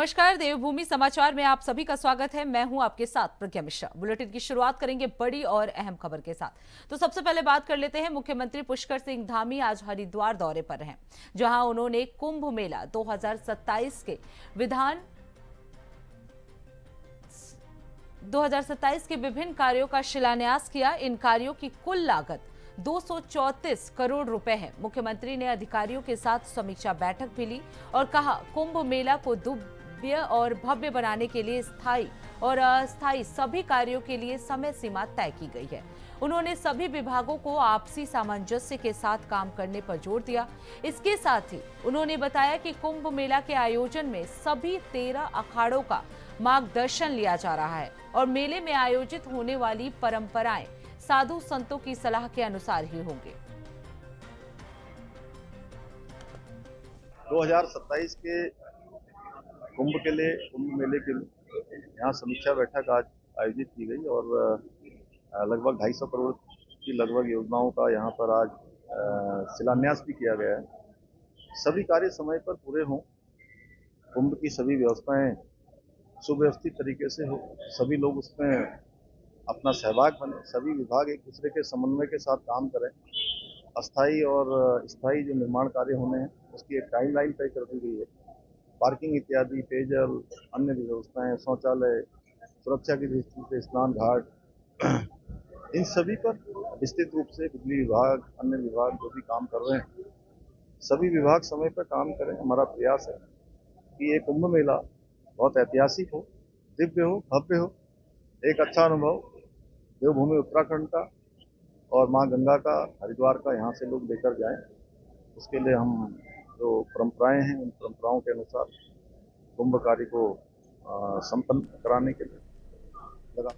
नमस्कार, देवभूमि समाचार में आप सभी का स्वागत है। मैं हूं आपके साथ प्रज्ञा मिश्रा। बुलेटिन की शुरुआत करेंगे बड़ी और अहम खबर के साथ। तो सबसे पहले बात कर लेते हैं, मुख्यमंत्री पुष्कर सिंह धामी आज हरिद्वार दौरे पर हैं, जहां उन्होंने कुंभ मेला 2027 के 2027 के विभिन्न कार्यों का शिलान्यास किया। इन कार्यों की कुल लागत 234 करोड़ रुपए है। मुख्यमंत्री ने अधिकारियों के साथ समीक्षा बैठक भी ली और कहा, कुंभ मेला को दिव्य और भव्य बनाने के लिए स्थायी और अस्थायी सभी कार्यों के लिए समय सीमा तय की गई है। उन्होंने सभी विभागों को आपसी सामंजस्य के साथ काम करने पर जोर दिया। इसके साथ ही उन्होंने बताया कि कुंभ मेला के आयोजन में सभी 13 अखाड़ों का मार्गदर्शन लिया जा रहा है और मेले में आयोजित होने वाली परंपराएं साधु संतों की सलाह के अनुसार ही होंगे। 2027 के कुंभ मेले के लिए यहाँ समीक्षा बैठक आज आयोजित की गई और लगभग 250 करोड़ की लगभग योजनाओं का यहाँ पर आज शिलान्यास भी किया गया है। सभी कार्य समय पर पूरे हों, कुंभ की सभी व्यवस्थाएं सुव्यवस्थित तरीके से हो, सभी लोग उसमें अपना सहभाग बने, सभी विभाग एक दूसरे के समन्वय के साथ काम करें। अस्थायी और स्थायी जो निर्माण कार्य होने हैं उसकी एक टाइमलाइन तय कर दी गई है। पार्किंग इत्यादि, पेयजल, अन्य व्यवस्थाएं, शौचालय, सुरक्षा की दृष्टि से स्नान घाट, इन सभी पर विस्तृत रूप से बिजली विभाग, अन्य विभाग जो भी काम कर रहे हैं, सभी विभाग समय पर काम करें। हमारा प्रयास है कि ये कुंभ मेला बहुत ऐतिहासिक हो, दिव्य हो, भव्य हो, एक अच्छा अनुभव देवभूमि उत्तराखंड का और माँ गंगा का, हरिद्वार का यहाँ से लोग लेकर जाएं। उसके लिए हम जो परंपराएं हैं उन परंपराओं के अनुसार कुंभ कार्य को संपन्न कराने के लिए लगा।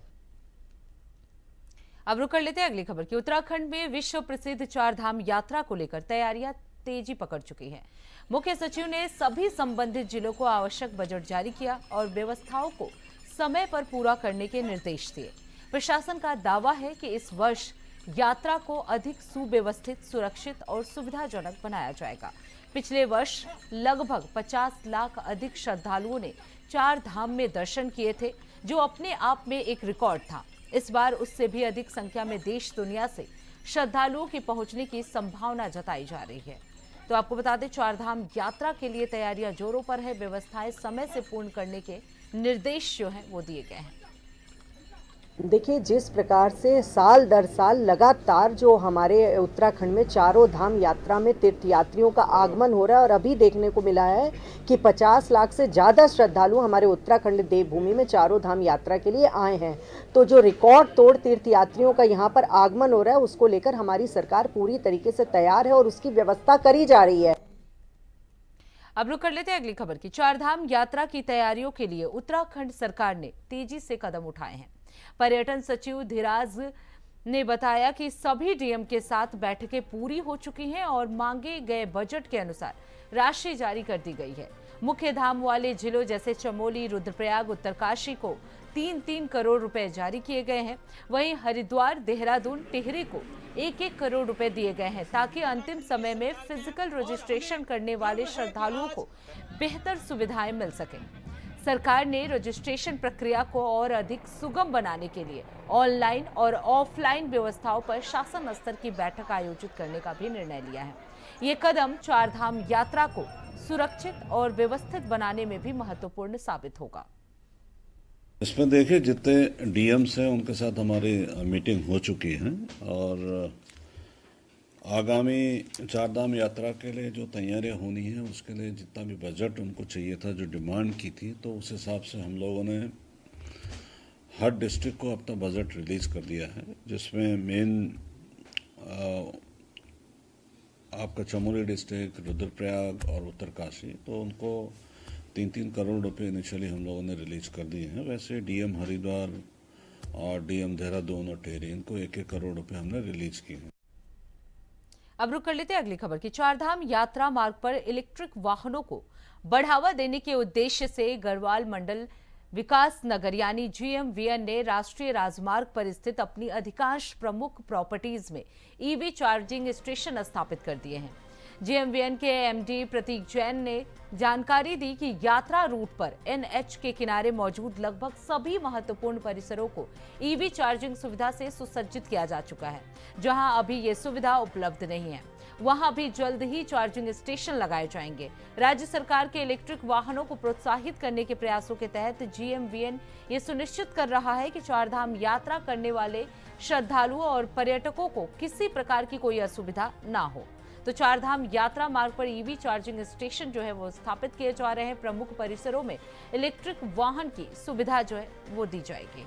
अब रुक कर लेते हैं अगली खबर की। उत्तराखंड में विश्व प्रसिद्ध चार धाम यात्रा को लेकर तैयारियां तेजी पकड़ चुकी हैं। मुख्य सचिव ने सभी संबंधित जिलों को आवश्यक बजट जारी किया और व्यवस्थाओं को समय पर पूरा करने के निर्देश दिए। प्रशासन का दावा है कि इस वर्ष यात्रा को अधिक सुव्यवस्थित, सुरक्षित और सुविधाजनक बनाया जाएगा। पिछले वर्ष लगभग 50 लाख अधिक श्रद्धालुओं ने चार धाम में दर्शन किए थे, जो अपने आप में एक रिकॉर्ड था। इस बार उससे भी अधिक संख्या में देश दुनिया से श्रद्धालुओं की पहुंचने की संभावना जताई जा रही है। तो आपको बता दें, चार धाम यात्रा के लिए तैयारियां जोरों पर है। व्यवस्थाएं समय से पूर्ण करने के निर्देश जो हैं वो दिए गए हैं। देखिए, जिस प्रकार से साल दर साल लगातार जो हमारे उत्तराखंड में चारों धाम यात्रा में तीर्थयात्रियों का आगमन हो रहा है और अभी देखने को मिला है कि 50 लाख से ज़्यादा श्रद्धालु हमारे उत्तराखंड देवभूमि में चारों धाम यात्रा के लिए आए हैं। तो जो रिकॉर्ड तोड़ तीर्थयात्रियों का यहाँ पर आगमन हो रहा है, उसको लेकर हमारी सरकार पूरी तरीके से तैयार है और उसकी व्यवस्था करी जा रही है। अब रुक कर लेते हैं अगली खबर की। चार धाम यात्रा की तैयारियों के लिए उत्तराखंड सरकार ने तेजी से कदम उठाए हैं। पर्यटन सचिव धीराज ने बताया कि सभी डीएम के साथ बैठकें पूरी हो चुकी हैं और मांगे गए बजट के अनुसार राशि जारी कर दी गई है। मुख्य धाम वाले जिलों जैसे चमोली, रुद्रप्रयाग, उत्तरकाशी को 3-3 करोड़ रुपए जारी किए गए हैं। वहीं हरिद्वार, देहरादून, टिहरी को 1-1 करोड़ रुपए दिए गए हैं, ताकि अंतिम समय में फिजिकल रजिस्ट्रेशन करने वाले श्रद्धालुओं को बेहतर सुविधाएं मिल सकें। सरकार ने रजिस्ट्रेशन प्रक्रिया को और अधिक सुगम बनाने के लिए ऑनलाइन और ऑफलाइन व्यवस्थाओं पर शासन स्तर की बैठक आयोजित करने का भी निर्णय लिया है। ये कदम चार धाम यात्रा को सुरक्षित और व्यवस्थित बनाने में भी महत्वपूर्ण साबित होगा। इसमें देखिए, जितने डीएम्स हैं उनके साथ हमारी मीटिंग हो चुकी है और आगामी चारधाम यात्रा के लिए जो तैयारियां होनी है उसके लिए जितना भी बजट उनको चाहिए था, जो डिमांड की थी, तो उस हिसाब से हम लोगों ने हर डिस्ट्रिक्ट को अपना बजट रिलीज़ कर दिया है, जिसमें मेन आपका चमोली डिस्ट्रिक्ट, रुद्रप्रयाग और उत्तरकाशी, तो उनको 3-3 करोड़ रुपए इनिशियली हम लोगों ने रिलीज कर दिए हैं। वैसे डीएम हरिद्वार और डीएम देहरादून और टिहरी, इनको 1-1 करोड़ रुपए हमने रिलीज किए हैं। अब रुक कर लेते हैं अगली खबर की। चारधाम यात्रा मार्ग पर इलेक्ट्रिक वाहनों को बढ़ावा देने के उद्देश्य से गढ़वाल मंडल विकास नगर यानी GMVN ने राष्ट्रीय राजमार्ग पर स्थित अपनी अधिकांश प्रमुख प्रॉपर्टीज में ईवी चार्जिंग स्टेशन स्थापित कर दिए हैं। जीएमवीएन के एमडी प्रतीक जैन ने जानकारी दी कि यात्रा रूट पर एनएच के किनारे मौजूद लगभग सभी महत्वपूर्ण परिसरों को ईवी चार्जिंग सुविधा से सुसज्जित किया जा चुका है। जहां अभी ये सुविधा उपलब्ध नहीं है, वहां भी जल्द ही चार्जिंग स्टेशन लगाए जाएंगे। राज्य सरकार के इलेक्ट्रिक वाहनों को प्रोत्साहित करने के प्रयासों के तहत जीएमवीएन ये सुनिश्चित कर रहा है कि चारधाम यात्रा करने वाले श्रद्धालुओं और पर्यटकों को किसी प्रकार की कोई असुविधा ना हो। तो चारधाम यात्रा मार्ग पर ईवी चार्जिंग स्टेशन जो है वो स्थापित किए जा रहे हैं। प्रमुख परिसरों में इलेक्ट्रिक वाहन की सुविधा जो है वो दी जाएगी।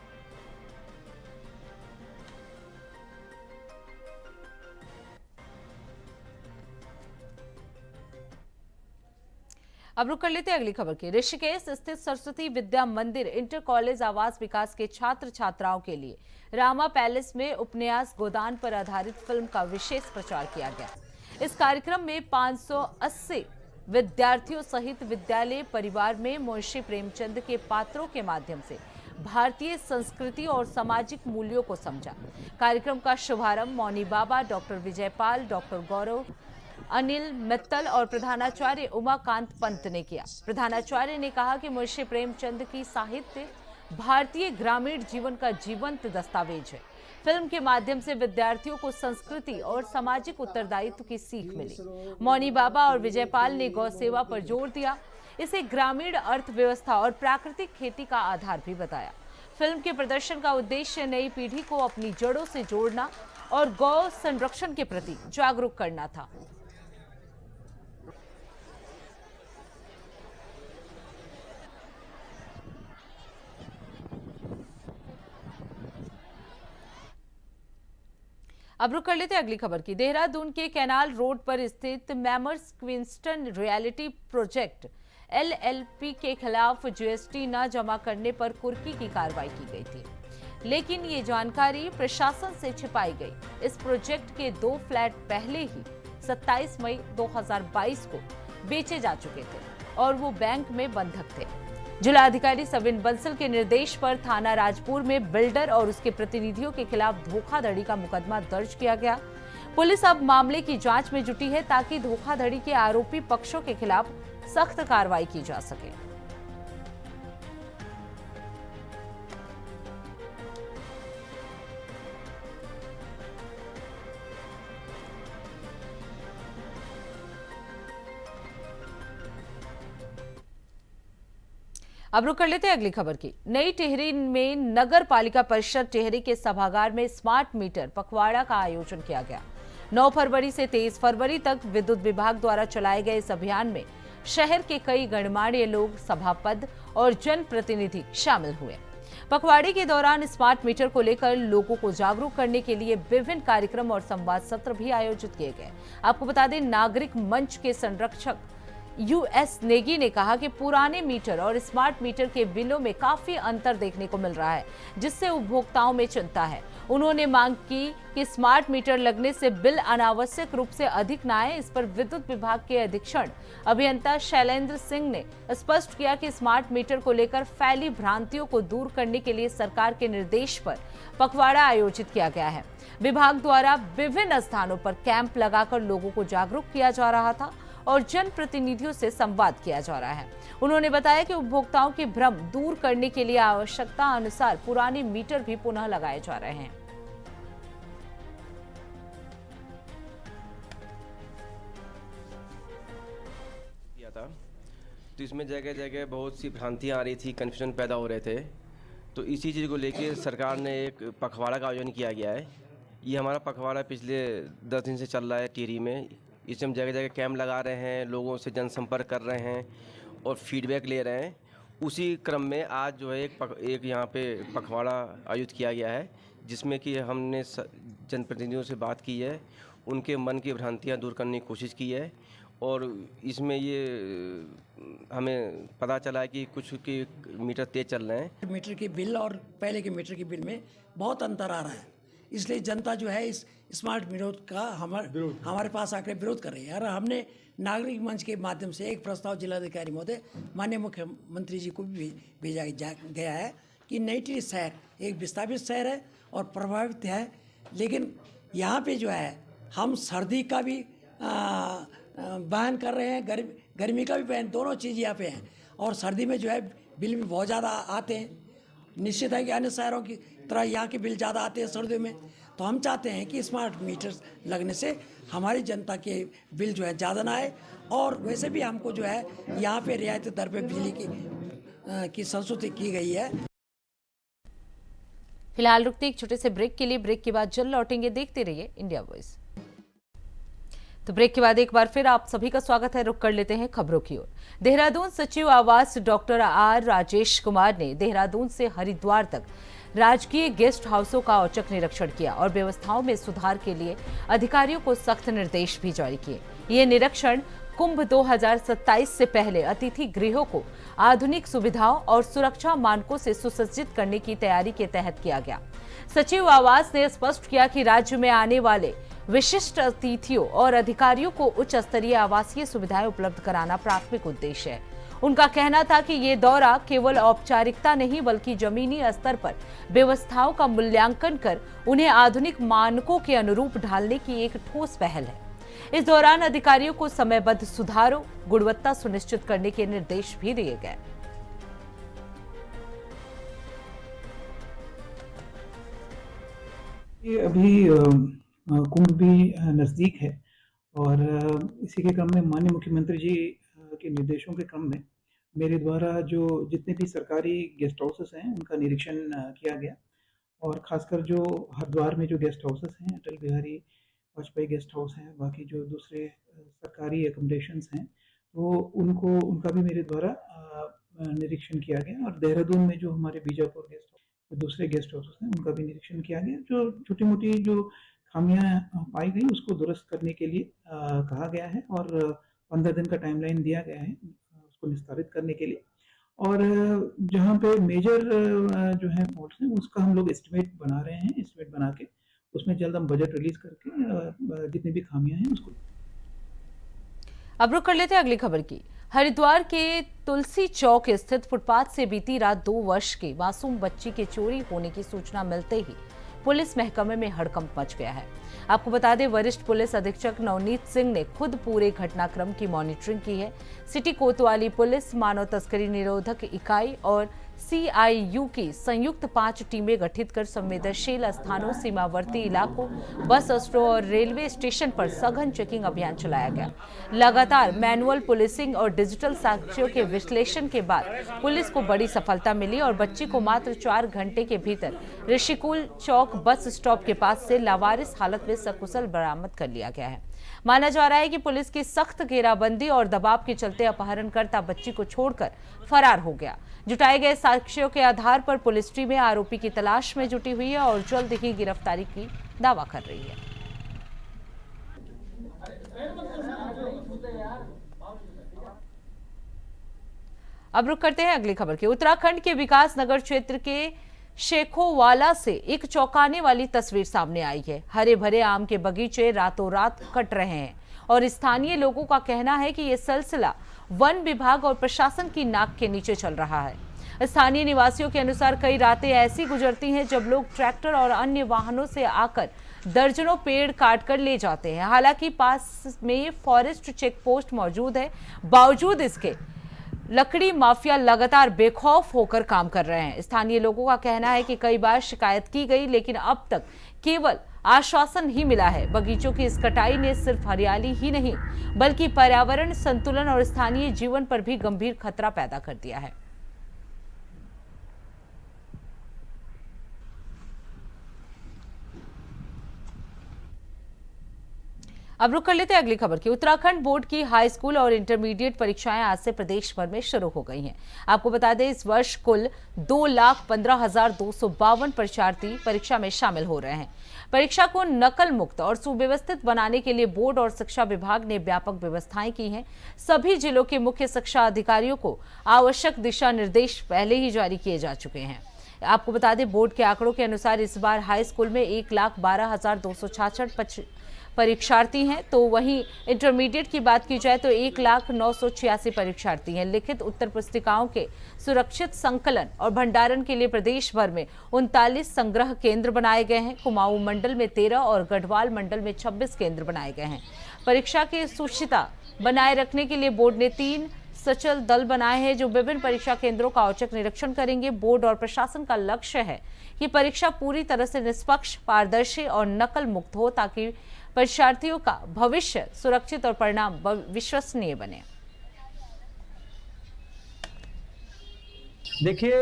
अब रुक कर लेते हैं अगली खबर की। ऋषिकेश स्थित सरस्वती विद्या मंदिर इंटर कॉलेज आवास विकास के छात्र छात्राओं के लिए रामा पैलेस में उपन्यास गोदान पर आधारित फिल्म का विशेष प्रचार किया गया। इस कार्यक्रम में 580 विद्यार्थियों सहित विद्यालय परिवार में मुंशी प्रेमचंद के पात्रों के माध्यम से भारतीय संस्कृति और सामाजिक मूल्यों को समझा। कार्यक्रम का शुभारंभ मौनी बाबा, डॉक्टर विजयपाल, डॉक्टर गौरव, अनिल मित्तल और प्रधानाचार्य उमाकांत पंत ने किया। प्रधानाचार्य ने कहा कि मुंशी प्रेमचंद की साहित्य भारतीय ग्रामीण जीवन का जीवंत दस्तावेज है। फिल्म के माध्यम से विद्यार्थियों को संस्कृति और सामाजिक उत्तरदायित्व की सीख मिली। मौनी बाबा और विजयपाल ने गौ सेवा पर जोर दिया, इसे ग्रामीण अर्थव्यवस्था और प्राकृतिक खेती का आधार भी बताया। फिल्म के प्रदर्शन का उद्देश्य नई पीढ़ी को अपनी जड़ों से जोड़ना और गौ संरक्षण के प्रति जागरूक करना था। अब रुक कर लेते हैं अगली खबर की। देहरादून के कैनाल रोड पर स्थित मैमर्स क्विंस्टन रियलिटी प्रोजेक्ट एलएलपी के खिलाफ जीएसटी न जमा करने पर कुर्की की कार्रवाई की गई थी, लेकिन ये जानकारी प्रशासन से छिपाई गई। इस प्रोजेक्ट के 2 फ्लैट पहले ही 27 मई 2022 को बेचे जा चुके थे और वो बैंक में बंधक थे। जिलाधिकारी सविन बंसल के निर्देश पर थाना राजपुर में बिल्डर और उसके प्रतिनिधियों के खिलाफ धोखाधड़ी का मुकदमा दर्ज किया गया। पुलिस अब मामले की जांच में जुटी है ताकि धोखाधड़ी के आरोपी पक्षों के खिलाफ सख्त कार्रवाई की जा सके। अब रुक कर लेते हैं अगली खबर की। नई टिहरी में नगर पालिका परिषद टिहरी के सभागार में स्मार्ट मीटर पखवाड़ा का आयोजन किया गया। 9 फरवरी से 23 फरवरी तक विद्युत विभाग द्वारा चलाए गए इस अभियान में शहर के कई गणमान्य लोग, सभापति और जनप्रतिनिधि शामिल हुए। पखवाड़े के दौरान स्मार्ट मीटर को लेकर लोगों को जागरूक करने के लिए विभिन्न कार्यक्रम और संवाद सत्र भी आयोजित किए गए। आपको बता दें, नागरिक मंच के संरक्षक यूएस नेगी ने कहा कि पुराने मीटर और स्मार्ट मीटर के बिलों में काफी अंतर देखने को मिल रहा है, जिससे उपभोक्ताओं में चिंता है। उन्होंने मांग की कि स्मार्ट मीटर लगने से बिल अनावश्यक रूप से अधिक न आए। इस पर विद्युत विभाग के अधीक्षण अभियंता शैलेंद्र सिंह ने स्पष्ट किया कि स्मार्ट मीटर को लेकर फैली भ्रांतियों को दूर करने के लिए सरकार के निर्देश पर पखवाड़ा आयोजित किया गया है। विभाग द्वारा विभिन्न स्थानों पर कैंप लगाकर लोगों को जागरूक किया जा रहा था और जनप्रतिनिधियों से संवाद किया जा रहा है। उन्होंने बताया कि उपभोक्ताओं के भ्रम दूर करने के लिए आवश्यकता अनुसार पुराने मीटर भी पुनः लगाए जा रहे हैं। तो इसमें जगह जगह बहुत सी भ्रांतियां आ रही थी, कन्फ्यूजन पैदा हो रहे थे। तो इसी चीज़ को लेके सरकार ने एक पखवाड़ा का आयोजन किया गया है। ये हमारा पखवाड़ा पिछले 10 दिन से चल रहा है टिहरी में। इसमें हम जगह जगह कैंप लगा रहे हैं, लोगों से जनसंपर्क कर रहे हैं और फीडबैक ले रहे हैं। उसी क्रम में आज जो है एक यहाँ पे पखवाड़ा आयोजित किया गया है, जिसमें कि हमने जनप्रतिनिधियों से बात की है, उनके मन की भ्रांतियाँ दूर करने की कोशिश की है। और इसमें ये हमें पता चला है कि कुछ के मीटर तेज चल रहे हैं। मीटर के बिल और पहले के मीटर के बिल में बहुत अंतर आ रहा है, इसलिए जनता जो है इस स्मार्ट मीटर का हमारे पास आकर विरोध कर रही है। और हमने नागरिक मंच के माध्यम से एक प्रस्ताव जिलाधिकारी महोदय माननीय मुख्यमंत्री जी को भी भेजा गया है कि नई टिहरी शहर एक विस्थापित शहर है और प्रभावित है, लेकिन यहाँ पे जो है हम सर्दी का भी बहन कर रहे हैं, गर्मी का भी बहन, दोनों चीज़ यहाँ पे हैं। और सर्दी में जो है बिल भी बहुत ज़्यादा आते हैं। निश्चित है कि अन्य शहरों की तरह यहाँ के बिल ज़्यादा आते हैं सर्दियों में। तो हम चाहते हैं कि स्मार्ट मीटर लगने से हमारी जनता के बिल जो है ज़्यादा ना आए। और वैसे भी हमको जो है यहाँ पे रियायती दर पे बिजली की संस्तुति की गई है। फिलहाल रुकते एक छोटे से ब्रेक के लिए। ब्रेक के बाद जल्द लौटेंगे। देखते रहिए इंडिया वॉइस। तो ब्रेक के बाद एक बार फिर आप सभी का स्वागत है। रुक कर लेते हैं खबरों की ओर। देहरादून सचिव आवास डॉक्टर आर राजेश कुमार ने देहरादून से हरिद्वार तक राजकीय गेस्ट हाउसों का औचक निरीक्षण किया और व्यवस्थाओं में सुधार के लिए अधिकारियों को सख्त निर्देश भी जारी किए। ये निरीक्षण कुंभ 2027 से पहले अतिथि गृहों को आधुनिक सुविधाओं और सुरक्षा मानकों से सुसज्जित करने की तैयारी के तहत किया गया। सचिव आवास ने स्पष्ट किया कि राज्य में आने वाले विशिष्ट अतिथियों और अधिकारियों को उच्च स्तरीय आवासीय सुविधाएं उपलब्ध कराना प्राथमिक उद्देश्य है। उनका कहना था कि ये दौरा केवल औपचारिकता नहीं बल्कि जमीनी स्तर पर व्यवस्थाओं का मूल्यांकन कर उन्हें आधुनिक मानकों के अनुरूप ढालने की एक ठोस पहल है। इस दौरान अधिकारियों को समयबद्ध सुधारों, गुणवत्ता सुनिश्चित करने के निर्देश भी दिए गए। ये अभी कुंभ भी नज़दीक है और इसी के क्रम में माननीय मुख्यमंत्री जी के निर्देशों के क्रम में मेरे द्वारा जो जितने भी सरकारी गेस्ट हाउसेस हैं उनका निरीक्षण किया गया। और ख़ासकर जो हरिद्वार में जो गेस्ट हाउसेस हैं, अटल बिहारी वाजपेयी गेस्ट हाउस हैं, बाकी जो दूसरे सरकारी एकोमोडेशंस हैं, तो उनका भी मेरे द्वारा निरीक्षण किया गया। और देहरादून में जो हमारे बीजापुर गेस्ट हाउस, जो दूसरे गेस्ट हाउसेस हैं, उनका भी निरीक्षण किया गया। जो छोटी मोटी जो खामियां पाई गई उसको दुरुस्त करने के लिए कहा गया है और 15 दिन का टाइमलाइन दिया गया है उसको निस्तारित करने के लिए। और जहाँ पे मेजर जो है फॉल्ट्स हैं उसका हम लोग एस्टिमेट बना रहे हैं। एस्टिमेट बना के उसमें जल्द हम बजट रिलीज करके जितनी भी खामियां हैं उसको। अब रुक कर लेते हैं अगली खबर की। हरिद्वार के तुलसी चौक स्थित फुटपाथ से बीती रात 2 वर्ष की मासूम बच्ची के चोरी होने की सूचना मिलते ही पुलिस महकमे में हड़कंप मच गया है। आपको बता दें, वरिष्ठ पुलिस अधीक्षक नवनीत सिंह ने खुद पूरे घटनाक्रम की मॉनिटरिंग की है। सिटी कोतवाली पुलिस, मानव तस्करी निरोधक इकाई और CIU की संयुक्त 5 टीमें गठित कर संवेदनशील स्थानों, सीमावर्ती इलाकों, बस अड्डों और रेलवे स्टेशन पर सघन चेकिंग अभियान चलाया गया। लगातार मैनुअल पुलिसिंग और डिजिटल साक्ष्यों के विश्लेषण के बाद पुलिस को बड़ी सफलता मिली और बच्ची को मात्र 4 घंटे के भीतर ऋषिकुल चौक बस स्टॉप के पास से लावारिस हालत में सकुशल बरामद कर लिया गया है। माना जा रहा है कि पुलिस की सख्त घेराबंदी और दबाव के चलते अपहरणकर्ता बच्ची को छोड़कर फरार हो गया। जुटाए गए साक्ष्यों के आधार पर पुलिस टीमें आरोपी की तलाश में जुटी हुई है और जल्द ही गिरफ्तारी की दावा कर रही है। अब रुक करते हैं अगली खबर की। उत्तराखंड के विकास नगर क्षेत्र के शेखोवाला से एक चौंकाने वाली तस्वीर सामने आई है। हरे भरे आम के बगीचे रातों रात कट रहे हैं और स्थानीय लोगों का कहना है कि यह सिलसिला वन विभाग और प्रशासन की नाक के नीचे चल रहा है। स्थानीय निवासियों के अनुसार कई रातें ऐसी गुजरती हैं जब लोग ट्रैक्टर और अन्य वाहनों से आकर दर्जनों पेड़ काट कर ले जाते हैं। हालांकि पास में फॉरेस्ट चेक पोस्ट मौजूद है, बावजूद इसके लकड़ी माफिया लगातार बेखौफ होकर काम कर रहे हैं। स्थानीय लोगों का कहना है कि कई बार शिकायत की गई लेकिन अब तक केवल आश्वासन ही मिला है। बगीचों की इस कटाई ने सिर्फ हरियाली ही नहीं बल्कि पर्यावरण संतुलन और स्थानीय जीवन पर भी गंभीर खतरा पैदा कर दिया है। अब रुक कर लेते हैं अगली खबर की। उत्तराखंड बोर्ड की हाई स्कूल और इंटरमीडिएट परीक्षाएं आज से प्रदेश भर में शुरू हो गई हैं। आपको बता दें, इस वर्ष कुल 2,15,252 परीक्षार्थी परीक्षा में शामिल हो रहे हैं। परीक्षा को नकल मुक्त और सुव्यवस्थित बनाने के लिए बोर्ड और शिक्षा विभाग ने व्यापक व्यवस्थाएं की हैं। सभी जिलों के मुख्य शिक्षा अधिकारियों को आवश्यक दिशा निर्देश पहले ही जारी किए जा चुके हैं। आपको बता दें, बोर्ड के आंकड़ों के अनुसार इस बार हाई स्कूल में 1,12,266 परीक्षार्थी हैं, तो वहीं इंटरमीडिएट की बात की जाए तो 1,09,86 परीक्षार्थी हैं। लिखित उत्तर पुस्तिकाओं के सुरक्षित संकलन और भंडारण के लिए प्रदेश भर में 39 संग्रह केंद्र बनाए गए हैं। कुमाऊं मंडल में 13 और गढ़वाल मंडल में 26 केंद्र बनाए गए हैं। परीक्षा की शुचिता बनाए रखने के लिए बोर्ड ने 3 सचल दल बनाए हैं जो विभिन्न परीक्षा केंद्रों का औचक निरीक्षण करेंगे। बोर्ड और प्रशासन का लक्ष्य है कि परीक्षा पूरी तरह से निष्पक्ष, पारदर्शी और नकल मुक्त हो ताकि परीक्षार्थियों का भविष्य सुरक्षित और परिणाम विश्वसनीय बने। देखिए,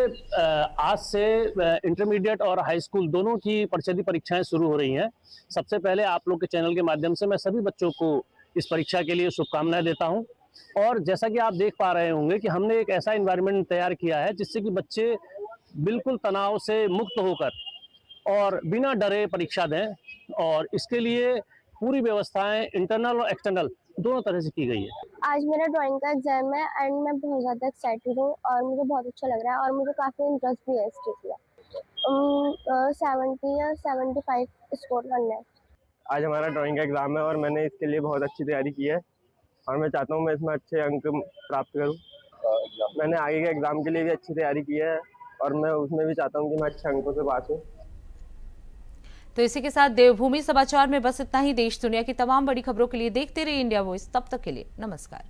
आज से इंटरमीडिएट और हाई स्कूल दोनों की परिषदीय परीक्षाएं शुरू हो रही हैं। सबसे पहले आप लोग के चैनल के माध्यम से मैं सभी बच्चों को इस परीक्षा के लिए शुभकामनाएं देता हूं। और जैसा कि आप देख पा रहे होंगे कि हमने एक ऐसा एनवायरनमेंट तैयार किया है जिससे कि बच्चे बिल्कुल तनाव से मुक्त होकर और बिना डरे परीक्षा दें, और इसके लिए पूरी व्यवस्थाएं इंटरनल और एक्सटर्नल दोनों तरह से की गई है। आज मेरा ड्राइंग का एग्जाम है एंड मैं बहुत ज़्यादा एक्साइटेड हूँ और मुझे बहुत अच्छा लग रहा है और मुझे काफ़ी इंटरेस्ट भी है इस चीज़ में। 70 या 75 स्कोर करना है। आज हमारा ड्राइंग का एग्ज़ाम है और मैंने इसके लिए बहुत अच्छी तैयारी की है और मैं चाहता हूँ मैं इसमें अच्छे अंक प्राप्त करूँ। मैंने आगे के एग्ज़ाम के लिए भी अच्छी तैयारी की है और मैं उसमें भी चाहता हूँ कि मैं अच्छे अंकों से पास हूँ। तो इसी के साथ देवभूमि समाचार में बस इतना ही। देश दुनिया की तमाम बड़ी खबरों के लिए देखते रहिए इंडिया वॉइस। तब तक के लिए नमस्कार।